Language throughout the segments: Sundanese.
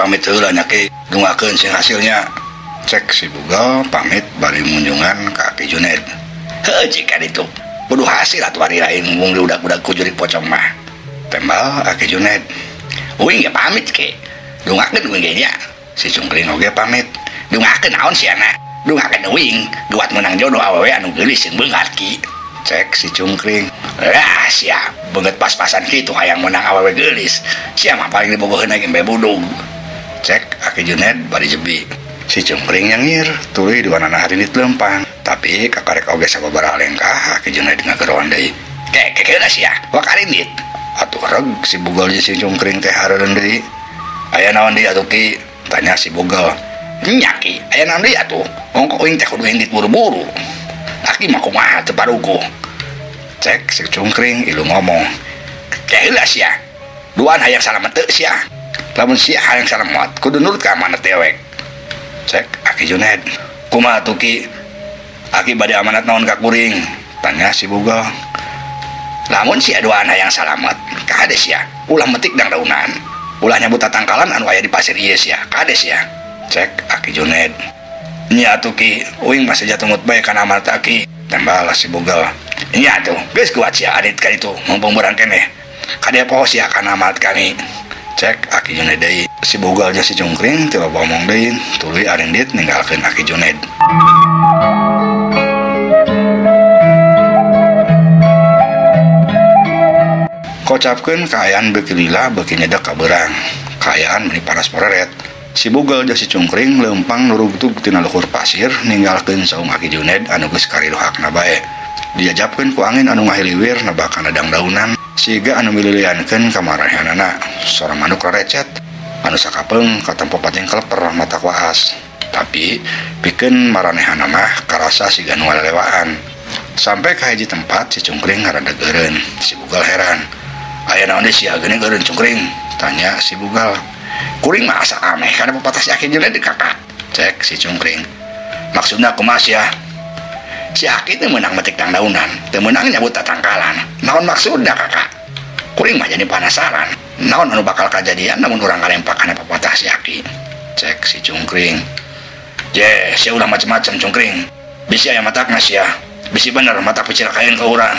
pamit heula nya ki dungakeun sing hasilnya. Cek si Bugal pamit bari munjungan ka Ki Juned. Heuh jika itu kudu hasil atuh ari lain mung udak-udak kujurik pocong mah. Tembal Ki Juned. Uing ge pamit ki. Dungakeun uing ge nya. Si Cungkring oge pamit. Dungakeun naon siana? Dungakeun uing guat menang jodoh awewe anu geulis jeung beungat ki. Cek si Cungkring. Lah sia beungeut pas-pasan kitu hayang menang awewe geulis. Sia mah paling dibogoheun ge embe budug. Cek Ki Juned bari jebi. Si Cungkring nyengir tuluy duanana harinit lempang. Tapi kakarek oge sababaraha lengkah Ki Juned ngageroan deui. Kekeuna sia wak harinit. Atuh reg si Bugal jeung si Cungkring teh hareureun deui. Aya naon deui atuh Ki? Tanya si Bugal. Nya Ki, aya naon deui atuh? Mongko uing teh kudu indit buru-buru. Laki mah kumaha teu parukuh. Cek si Cungkring ilu ngomong. Keheula sia. Duaan hayang salamet teu sia. Lamun sia hayang salamet kudu nurut ka amanat dewek. Cek Ki Juned. Kumaha atuh Ki? Aki bade amanat naon ka kuring? Tanya si Bugal. Lamun sia duaan hayang salamet, kade sia. Ulah metik dang daunan. Ulah nyabut tatangkalan anu aya di pasir ieu sia. Kade sia. Cek Ki Juned. Nya atuh Ki, uing masih jatuh mut bae kana amanat Aki. Tembal si Bugal. Nya atuh, geus kuat sia adit ka ditu, mumpung beurang keneh. Kade poho sia kana amanat kami. Cek Ki Juned deui. Si Bugal jeung si Cungkring teu loba omong deui, tuluy arindit ninggalkeun Ki Juned. Kocapkeun kaayaan beuki lila beuki nyedek ka beurang. Kaayaan meni paras poreret. Si Bugal jeung si Cungkring leumpang nurugtug tina luhur pasir ninggalkeun saung Ki Juned anu geus karirohakna bae. Diajapkeun ku angin anu ngahiliwir nebak kana dangdaunan siga anu mililiankeun ka maranehanana. Sora manuk rarecet anu sakapeung katempo pating keleper mata kuas. Tapi pikeun maranehanana mah karasa siga nu ngalelewaan. Sampai ka hiji tempat si Cungkring ngaradeg eureun. Si Bugal heran. Aya naon deui sia geuning eureun Cungkring? Tanya si Bugal. Kuring mah asa aneh kana pepatah si Ki Juned kakak. Cek si Cungkring. Maksudna kumaha sia? Si Aki teh meunang metik dangdaunan, teu meunang nyabut tatangkalan. Naon maksudna kakak? Kuring mah jadi penasaran. Naon anu bakal kajadian namun urang ngalempak kana pepatah si Aki? Cek si Cungkring. Je, sia ulah macem-macem Cungkring. Bisi aya matakna sia. Bisi bener matak picilakaeun ka urang.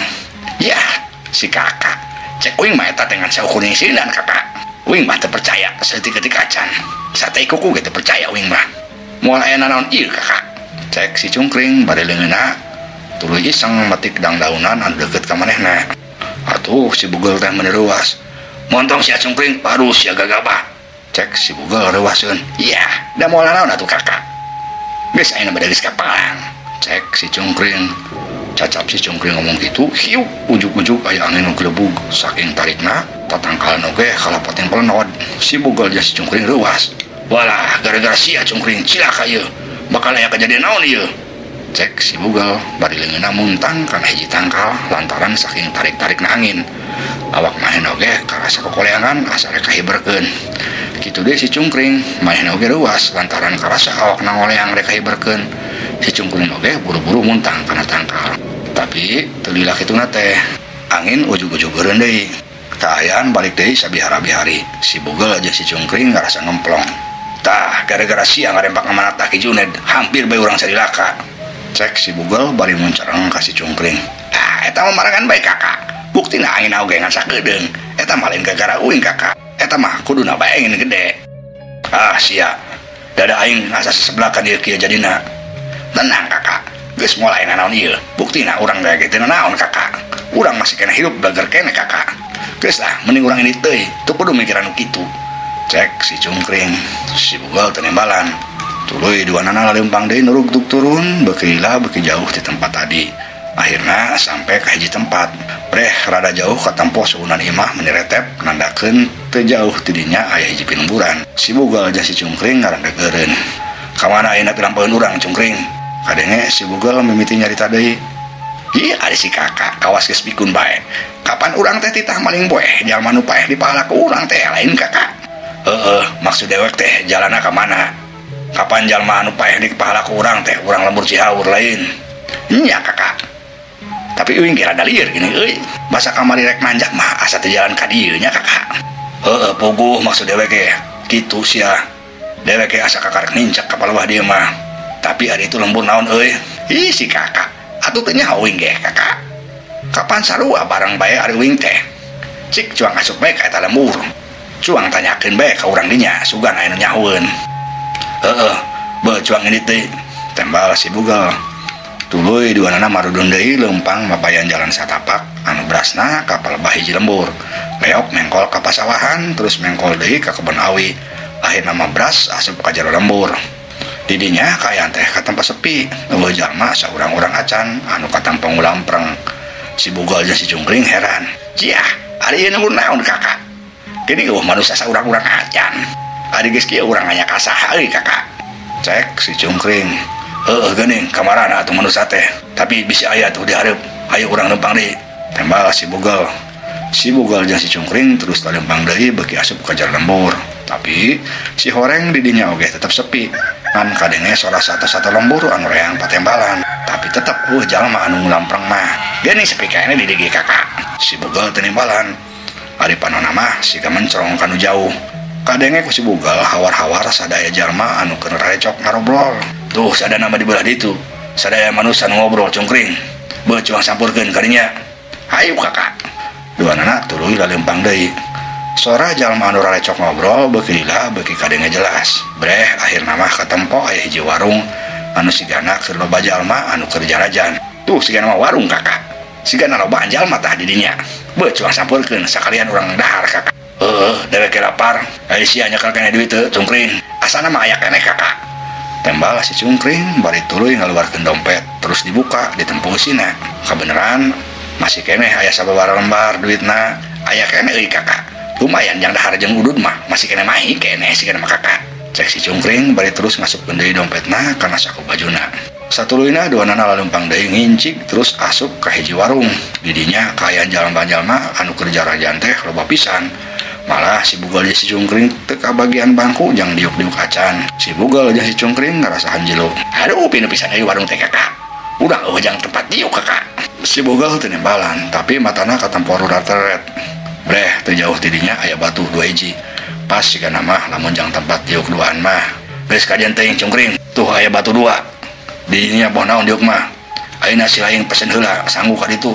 Yah, si kakak. Cek uing mah eta teh ngan saukuring sinan kakak. Uing mah teu percaya saeutik-eutik acan. Satei kuku ge teu percaya uing mah. Moal aya naon ieu kakak? Cek si Cungkring bari leungeunna tuluy iseng metik dangdaunan anu deukeut ka manehna. Atuh si Bugal teh meneurewas. Montong sia Cungkring parus sia gagabah. Cek si Bugal reuwaseun. Yah, da moal naon atuh kakak? Geus ayeuna bade geus kapalang. Cek si Cungkring. Cacap si Cungkring ngomong gitu, hiu ujuk-ujuk aya angin nu glebug. Saking tarikna tatangkalan oge kalapating pelenod. Si Bugal jeung si Cungkring reuwas. Walah, gara-gara sia Cungkring cilaka ieu. Bakal aya kejadian naon ieu? Cek si Bugal bari leungeunna muntang kana hiji tangkal lantaran saking tarik-tarikna angin. Awak manehna oge karasa kokoleangan asa rek kahiberkeun. Kitu deui si Cungkring, manehna oge reuwas lantaran karasa awakna ngoleang rek kahiberkeun. Si Cungkring oge buru-buru muntang kana tangkal. Tapi teu lila kituna teh, angin ujug-ujug eureun deui. Kaayaan balik deui sabihara-bihari. Si Bugal jeung si Cungkring ngarasa ngemplong. Tah, gara-gara sia ngarempak amanat Ki Juned, hampir bae urang sadilaka. Cek si Bugal bari muncareng ka si Cungkring. Ah, eta mah marangan bae kakak. Buktina angin oge ngan sakedeung. Eta mah lain gara-gara uing kakak. Eta mah kuduna bae angin gede. Ah, sia. Dada aing asa sebelah ka dieu kieu jadina. Tenang kakak, geus mulai naon ieu. Buktina urang da ge teu naon kakak. Urang masih kena hirup dager kene kakak. Geus lah, mending urang ini teuy, teu kudu mikir anu kitu. Cek si Cungkring. Si Bugal teu nembalan. Tuluy duanana laleumpang deui nurugtug turun, beuki lila beuki jauh ti tempat tadi. Akhirna sampai ka hiji tempat. Breh rada jauh katempo suunan imah meniretep nandakeun teu jauh ti dinya aya hiji pinungguran. Si Bugal jeung si Cungkring ngarandag eureun. Ka mana ayeuna pirampeun urang Cungkring? Kadenge si Bugal mimiti nyarita deui. Ieu ari si kakak kawas geus pikun bae. Kapan urang teh titah maling boeh jalma nu paeh di pahala ku urang teh lain kakak. Maksud dewek teh jalanna ka mana? Kapan jalma anu paeh di pahala ku urang teh urang lembur Cihaur lain. Nya kakak. Tapi euing ge rada lieur gini euy. Basa kamari rek nanjak mah asa teh jalan ka dieu nya kakak. Puguh maksud dewek ge. Kitu sia. Dewek asa kakarek nincak kapal wah dia mah. Tapi hari itu lembur naon euy. Ih si kakak, atuh teh nyaho wing ge kakak. Kapan sarua barang bae ari wing teh? Cik cuang asup bae ka eta lembur. Cuang tanyakeun bae ka urang dinya, sugan aya nu nyahoeun. Heeh, beuh cuang ini teh tembal si bugal. Tuluy duanana marudun deui leumpang mapayan jalan satapak anu berasna kapal bahiji lembur. Leok mengkol ka pasawahan terus mengkol deui ka kebun awi. Akhirna mah beras asup ka jero lembur. Didinya kaayaan teh katempat sepi. Eueuh jalma saurang-urang acan anu katampang ulampreng. Si bugal jeung si cungkring heran. Ciah, ari ieu nu naon kakak? Gini manusia saurang-urang acan. Ari geus kieu urang aya kasaha euy kakak. Cek si cungkring. Geuning kamarana atuh manusia teh. Tapi bisi aya tuh di hareup. Hayu urang lempang deui. Tembal si bugal. Si bugal jeung si cungkring terus lempang deui beuki asup ka jero lembur. Tapi si horeng di dinya oge tetep sepi. Ngan kadenge sora satu-satu lembur anu reang patembalan. Tapi tetep jalma anu ngulampreng mah. Geuning sepi kaene di dieu kakak. Si bugal teu nimbalan. Ari panonna mah siga mencrong kanu jauh. Kadenge ku si bugal hawar-hawar sadaya jalma anu keur recok ngarobrol. Tuh sadana mah di belah ditu. Sadaya manusia nu ngobrol cungkring. Beuh cuang sampurkeun ka dinya. Hayu kakak. Duanana tuluy lalempang deui. Sora jalma anu recok ngobrol beuki lila beuki kadenge jelas. Breh akhirna mah katempo aya hiji warung anu sigana keur loba jalma anu keur jarajan. Tuh sigana mah warung kakak. Sigana loba jalma tah di dinya. Beuh cuang sampurkeun sakalian urang dahar kakak. Dewek lapar. Ari sia nyekel kene duit teu cungkring. Asana mah aya keneh kakak. Tembal si cungkring bari tuluy ngaluarkeun dompet terus dibuka ditempusina. Kabeneran masih keneh aya sababaraha lembar duitna. Aya keneh euy kakak. Lumayan yang dahar jeung udud mah masih keneh mahi keneh sigana mah kakak. Cek si cungkring bari terus ngasupkeun deui dompetna kana saku bajuna. Satuluyna duanana lalempang deui ngincik terus asup ka hiji warung. Di dinya kaayaan jalma-jalma anu keur jarajan teh loba pisan. Malah si bugal jeung si cungkring teu kabagian bangku jang diuk-diuk acan. Si bugal jeung si cungkring ngarasahan jelo. Aduh pinu pisan deui warung teh kakak. Udah jang tempat diuk kakak. Si bugal teu nimbalan tapi matana katampor rudar teret. Breh teu jauh ti dinya aya batu 2 hiji. Pas sigana mah lamun jang tempat diuk duaan mah. Geus kadieu teuing cungkring. Tuh aya batu 2. Di dinya boh naon diuk mah. Ayeuna si laing pesen heula sanggu ka ditu.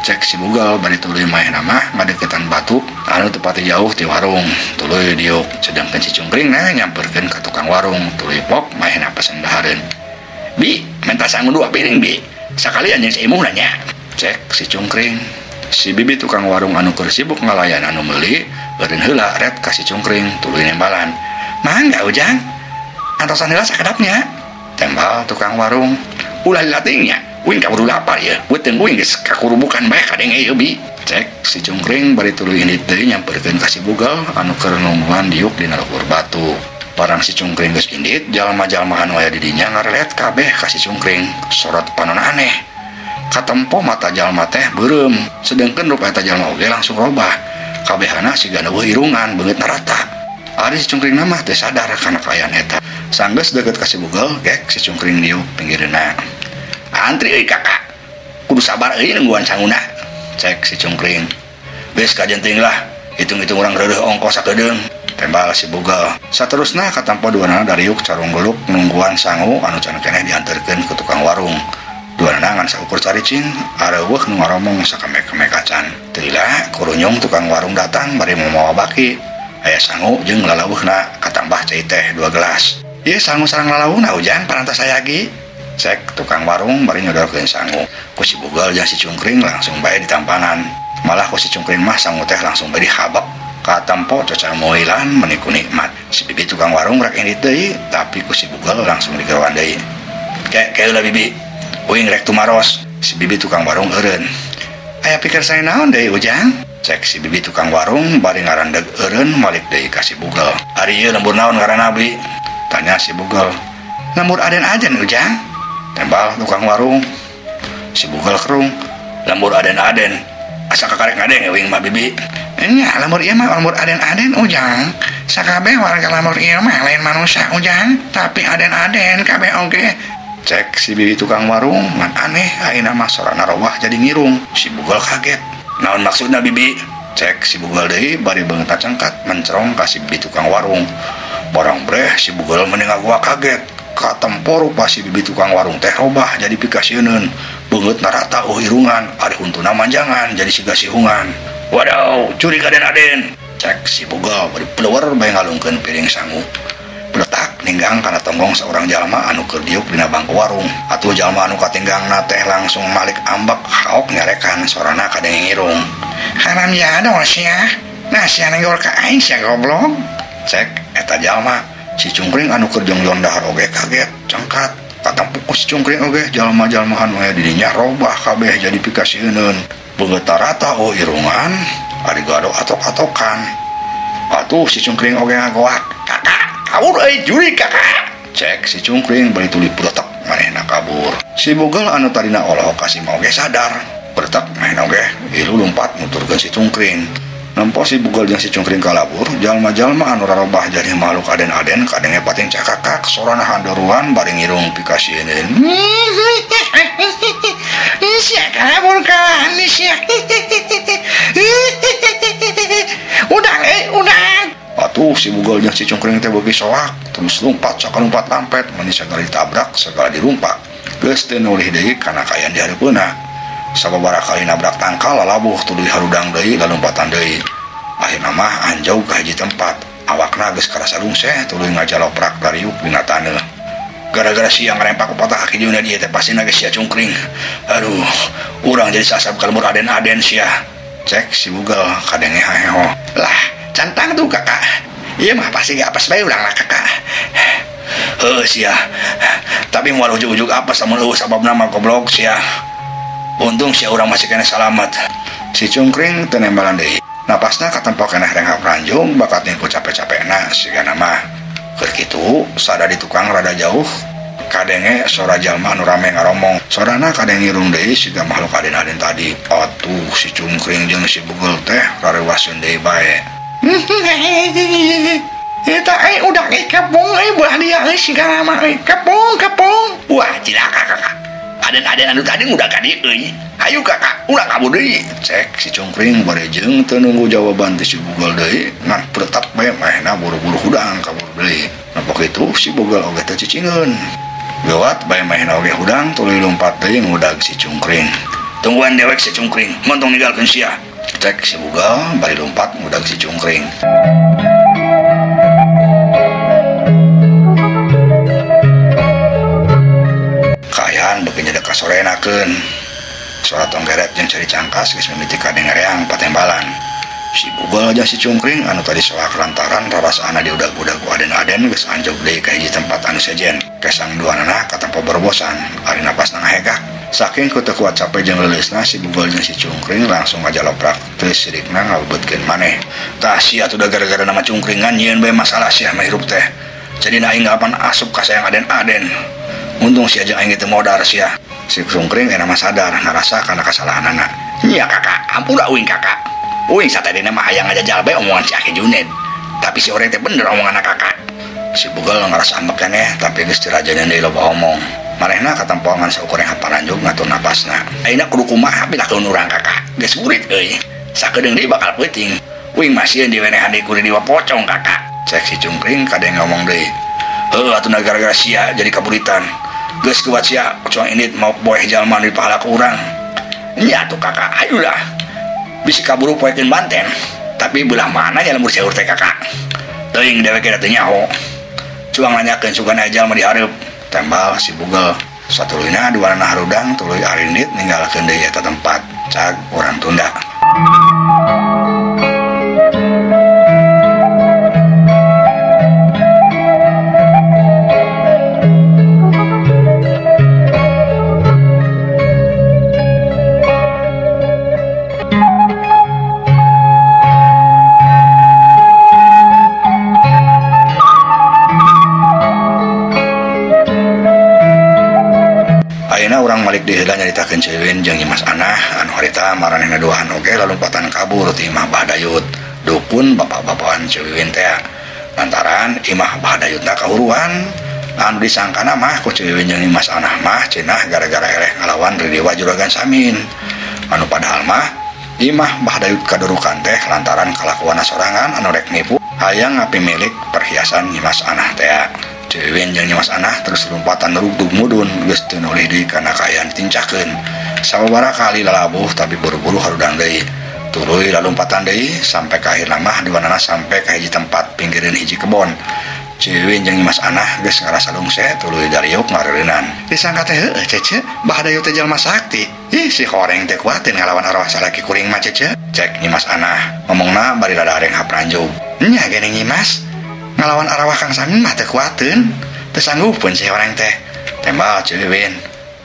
Cek si bugal bari tuluy maehna mah ngadeukeutan batu anu teu pati jauh ti warung. Tuluy diuk sedangkan si cungkring nyamperkeun ka tukang warung. Tuluy pok maehna pesen dahareun. Bi, minta sanggu 2 piring bi. Sakalian jeung si imung nanya. Cek si cungkring. Si bibi tukang warung anu keur sibuk ngalayan anu meuli eureun heula ret ka si cungkring tuluy nembalan. Mangga ujang. Antosan heula sakedapnya. Tembal tukang warung. Ulah latingnya. Wing kaburu lapar ya. Weteng wing geus kakurubukan bae kadenge ieu bi. Cek si cungkring bari tuluy indit deui nyamperkeun ka si bugal anu keur nungguan diuk dina luhur batu. Barang si cungkring geus indit, jalma-jalma anu aya di dinya ngarelet kabeh ka si cungkring. Sorot panonna aneh. Katempo mata jalma teh beureum, sedengkeun rupa eta jalma oge langsung robah. Kabehana siga eueuh irungan beungeut rata. Ari si cungkring mah teu sadar kana kaayaan eta. Sanggeus deukeut ka si bugal, gek si cungkring diuk pinggireuna. Antri euy kakak. Kudu sabar euy nungguan sanguna. Cek si cungkring. Geus kajenting lah. Hitung-hitung urang reureuh ongkos sakedeung. Tembal si bugal. Saterusna katampo duanana dariuk carung geluk nungguan sangu anu can keneh dianterkeun ke tukang warung. Duanana ngan saukur caricing areueuh nu ngaromong sakamek-kamek acan. Teu lila kurunyung tukang warung datang bari momoa baki. Aya sangu jeung lalawuhna katambah cai teh 2 gelas. Ieu sangu sareng lalawuhna ujang parantos sayagi. Cek tukang warung bari nyodorkeun sangu. Ku si bugal jeung si cungkring langsung bae ditampanan. Malah ku si cungkring mah sangu teh langsung bae dihabak. Katampo coca moilan meniku nikmat. Si bibi tukang warung rek indit deui, tapi ku si bugal langsung digerowan deui. Kek heula bibi. Uing rek tumaros. Si bibi tukang warung eureun. Aya pikir saya naon deui ujang? Cek si bibi tukang warung bari ngarandeg eureun malik deui ka si bugal. Ari ieu lembur naon ngaranna bi? Tanya si bugal. Lembur aden ajen ujang. Tembal tukang warung. Si bugal kerung. Lembur aden-aden. Asa kakarek ngadeng wing mah bibi. Nya lembur ieu mah lembur aden-aden ujang. Sakabeh warga lembur ieu mah lain manusia ujang, tapi aden-aden kabeh oge. Cek si bibi tukang warung, man aneh ayeuna mah sorana robah jadi ngirung. Si bugal kaget. Naon maksudna bibi? Cek si bugal deui bari beungeut cengkat mencrong ka si bibi tukang warung. barang breh si bugel meninggal gua kaget katempor rupa si bibi tukang warung teh robah jadi pikasieun beungeut narata irungan ari huntuna manjangan jadi siga sihungan. Wadaw curiga aden cek si bugel bari peleuwer bae ngalungkeun piring sangu peletak ninggang kana tonggong seorang jalma anu keur diuk dina bangku warung atuh jalma anu katinggangna teh langsung malik ambek haok nyarekan sorana kadenge ngirung. Haram ya dong sia nah sia nenggor ka aing sia goblok cek eta jalma. Si cungkring anu keur jonglon dahar oge kaget cangkat katampukus si cungkring oge jalma-jalma anu aya di dinya robah kabeh jadi pikasieun beungeut tarata irungan ari gado atok-atokan. Atuh si cungkring oge ngagoak kakak kabur euy juri kakak cek si cungkring bari tuluy peletek manehna kabur. Si bugel anu tadina olohok kasih oge sadar peletek manehna oge ilu lompat nuturkeun si cungkring. Nampo si bugel jeung si cungkring kalabur jalma-jalma anu rarobah jadi makhluk aden-aden kadenge pating cakakak sorana handaruan bari ngirung pikasieun. Sia kalabur ka sia. Udang. Atuh si bugel jeung si cungkring teh beuki soak terus lompat sakalumpat lampet mani sagala ditabrak sagala dirumpak geus teu nulih deui kana kaayaan di hareupeuna. Sababaraha kali nabrak tangkal lalabuh tuluy harudang deui lalumpatan deui. Akhirna mah anjau ka hiji tempat awakna geus karasa rungseh tuluy ngajaloprak dariuk dina taneuh. Gara-gara siang ngarempak ku patah kaki dina dieu teh pasina geus sia cungkring. Aduh urang jadi sasab kalebur aden-aden sia cek si bugel kadenge haheho. Lah cantang tuh kakak ieu mah pasti gak apes bae urang lah kakak. Heuh sia tapi moal ujug-ujug apes lamun eueuh sababna mah goblok sia. Untung sia urang masih kena selamat. Si cungkring teu nembalan deui. Napasna katempo keneh renghap ranjung bakat ku capek-capekna sigana mah. Keur kitu sada di tukang rada jauh kadenge sora jalma anu rame ngaromong. Sorana kadenge irung deui siga makhluk aden-aden tadi. Atuh si cungkring jeung si bugel teh rarewaseun deui bae. Eta udah kapung belah dia sigana mah kapung. Wah cilaka kakak. Aden-aden anu tadi udah ka dieu euy. Hayu kakak, ulah kabur deui. Cek si cungkring bari jeung teu nunggu jawaban ti si bugel deui, ngan pretak bae manehna buru-buru hudang kabur deui. Napok kitu si bugel oge teu cicingeun. Gawat bae manehna oge hudang tuluy lompat deui ngudag si cungkring. Tungguan dewek si cungkring, montong ninggalkeun sia. Cek si bugel bari lompat ngudag si cungkring. Beuki nyedek kasorenakeun suara tonggeret jeung cari cangkas geus mimiti kadenge reang patembalan. Si bugel jeung si cungkring anu tadi soak lantaran rarasaana diudag-udag ku aden-aden geus anjog deui ka hiji tempat anu sejen. Kesang duanana katempo berbosan ari napasna ngahegak. Saking teu kuat capek jeung leuleusna si bugel jeung si cungkring langsung ngajaloprak teu sirikna ngabeutkeun maneh. Tah sia teh gara-gara nama cungkringan nyieun bae masalah sia mah hirup teh. Jadi aing ngapan asup ka sayang aden-aden. Untung si aja aing teu modar sia. Si cungkring ena mah sadar ngarasa kana kasalahanana. Nya kakak, ampura uing kakak. Uing satadina mah hayang ngajajal bae omongan si Aki Juned. Tapi si urang teh bener omongan kakak. Si bugel ngarasa ambek keneh tapi geus teu rajaneun deui loba omong. Manehna katempoangan saukureng haparanjug ngatur napasna. Ayeuna kudu kumaha pidakeun urang kakak. Geus murid euy. Sakedeung deui bakal peuting. Uing mah sieun diwenehan deui ku diwa pocong kakak. Cek si cungkring kadang ngomong deui. Heuh atuh gara-gara sia jadi kaburitan. Geus kuat sia cuma ini mau boeh jalma di pahala ke urang. Nya tuh kakak ayulah. Bisi kaburu poekeun banten. Tapi belah mana nya lemur saeur teh kakak. Teuing dewek teh nyaho. Cuang nanyakeun sugana jalma di hareup. Tembal si bugel. Satuluyna duanana harudang tuluy arindit ninggalkeun deui eta tempat. Cag urang Tunda. Urang malik diheula nyaritakeun ceuweun jeung Imas Anah anu harita maranehna duahan oge lalumpatan kabur ti Imah Bahdayut dukun bapak-bapakan ceuweun teh lantaran Imah Bahdayutna kahuruan anu disangkana mah ku ceuweun jeung Imas Anah mah cenah gara-gara eleh ngalawan Ridewa Juragan Samin anu padahal mah Imah Bahdayut kadurukan teh lantaran kalakuanna sorangan anu rek nipu hayang ngapi milik perhiasan Nyimas Anah teh. Cewin jeung Nyimas Anah terus lompatan rugdug mudun geus teu nolih deui kana kaayaan tincakeun. Sababaraha kali lalabuh tapi buru-buru harudang deui. Tuluy lalumpatan deui sampai ka akhirna mah diwanana sampai ka hiji tempat pinggireun hiji kebon. Cewin jeung Nyimas Anah geus ngarasa lungse tuluy dariuk ngareureunan. Disangka teh heueuh cece, bahadayu teh jalma sakti. Ih si horeng teh kuatin ngalawan arwah salaki kuring mah cece. Cek Nyimas Anah, ngomongna bari dadareng hapranjug. Nya geuning Nyimas, ngalawan arwah Kang Samin mah teu kuateun, teu sanggupun si horeng teh. Tembal Cewin.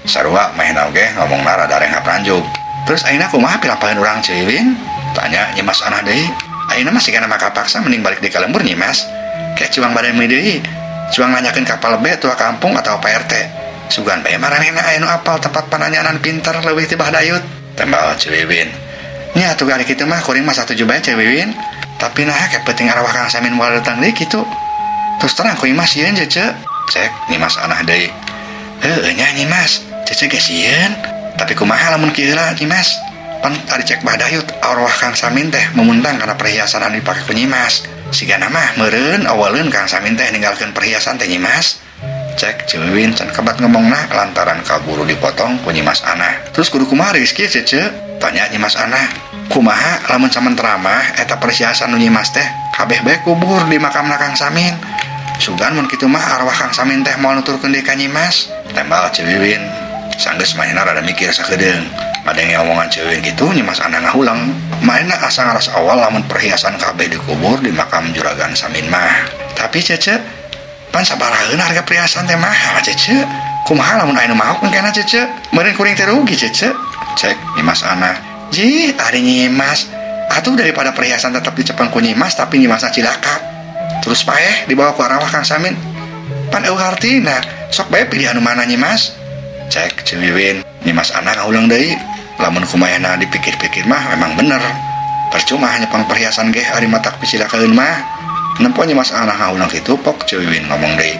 Sarua mahena oge ngomongna dadareng hapranjug. Terus ayeuna kumaha pilampaheun urang Cewin? Tanya Nyimas Anah deui. Ayeuna mah sigana maka paksa mending balik di kalembur Nyimas. Kayak cuang badan mah deui. Cuang nanyakeun kapal B tua kampung atau PRT. Sugan bae maranehna aya nu apal tempat pananyaanan pinter leuwih ti Bahdayut. Tembal Cewin. Nya atuh ari kitu mah kuring mah satuju bae Cewin. Tapi nah kayak penting arwah Kang Samin moal datang deui kitu. Terus terang kuring mah sieun cece. Cek Nyimas Anah deui. Heueuh nya Nyimas, cece ge sieun. Tapi kumaha lamun kieu heula Nyimas? Pan ari cek Bahdayut arwah Kang Samin teh memuntang kana perhiasan anu dipake ku Nyimas. Sigana mah meureun awaleun Kang Samin teh ninggalkeun perhiasan teh Nyimas. Cek Cewin can kebat ngomongna lantaran kaburu dipotong ku Nyimas Anah. Terus kudu kumaha geus kieu cece? Tanya Nyimas Anah. Kumaha lamun samentara mah eta perhiasan nu Nyimas teh kabeh bae kubur di makamna Kang Samin. Sugan mun kitu mah arwah Kang Samin teh moal nuturkeun deui ka Nyimas. Tembal Cewin. Sanggeus mainna rada mikir sakedeung. Madenge omongan Cewin gitu Nyimas Anah ngahulang. Mainna asa ngaras awal lamun perhiasan kabeh dikubur di makam juragan Samin mah. Tapi cece, pan sabaraheun harga perhiasan teh mahal cece. Kumaha lamun aya nu mahok engkena cece? Meureun kuring teh rugi cece. Cek Nyimas Anah. Ji, ari Nyimas, atuh daripada perhiasan tetap dicepeng ku Nyimas tapi Nyimasna cilaka. Terus paeh dibawa ku arwah Kang Samin. Pan eueuh hartina, sok bae pilih anu mana Nyimas? Cek Cewin. Nyimas Anah ngaulang deui. Lamun kumayana dipikir-pikir mah memang bener. Percuma nyepang perhiasan ge ari matak picilakaeun mah. Nempo Nyimas Anah ngaulang kitu pok Cewin ngomong deui.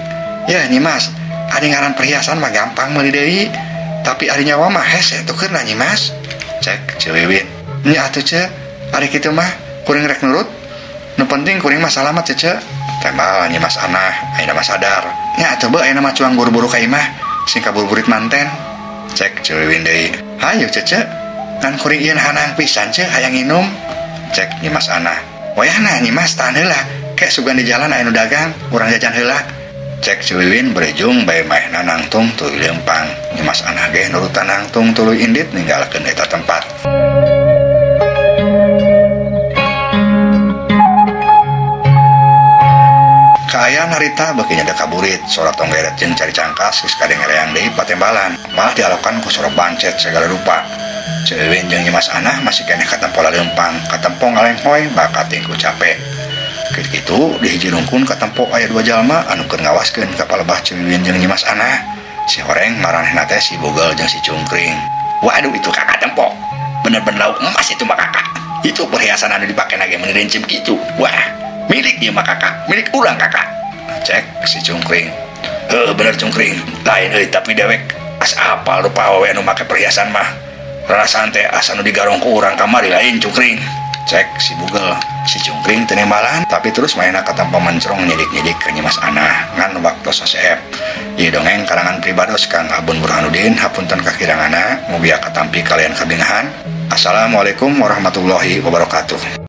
Ya Nyimas, ari ngaran perhiasan mah gampang meuli deui. Tapi ari nyawa mah hese tukeurna Nyimas. Cek Cewin. Nya atuh ce, ari kitu mah kuring rek nurut. Nu penting kuring mah salamet ce. Tembal Nyimas Anah, ayeuna mah sadar. Nya atuh beuh ayeuna mah cuang buru-buru ka imah. Sing kaburburit manten. Cek Cewin deui. Hayu cece, kan kuring ieu hanang pisan ce hayang nginum. Cek Nyimas Anah. Wayahna Nyimas tahan heula, kek sugan di jalan aya nu dagang, urang jajan heula. Cek Cewin berejung bae maehna nangtung tuluy leumpang. Nyimas Anah ge nurutan nangtung tuluy indit ninggalkeun eta tempat. Kaayaan harita beuki nya kaburit, sora tonggeret jeung cari cangkas geus kadengereang deui patembalan. Malah dialokan ku sora bancet segala rupa. Cewin jeung Nyimas Anah masih keneh katempo leumpang, katempo ngalenghoy bakat tingku capek. Kitu di hiji rungkun katempo aya dua jalma anu keur ngawaskeun ka palebah Cewin jeung Nyimas Anah. Si horeng maranehna teh si Bugel jeung si Cungkring. Waduh itu kakak tempo. Bener-bener lauk emas itu mah kakak. Itu perhiasan anu dipake nage menirincim kitu. Wah. Milik dia mah kakak, milik urang kakak. Cek si Cungkring. Bener Cungkring, lain euy tapi dewek as apal rupa awewe anu make perhiasan mah. Rarasan teh asa nu digarong ku urang kamari lain Cungkring. Cek si Bugel, si Cungkring teu nembalan tapi terus maena katampa mencrong nyidik-nyidik ke Nyimas Anah ngan waktos saseep. Ieu dongeng karangan pribados Kang Abun Burhanuddin, hapunten kakiranganna mugi katampi kalian kabingahan. Assalamualaikum warahmatullahi wabarakatuh.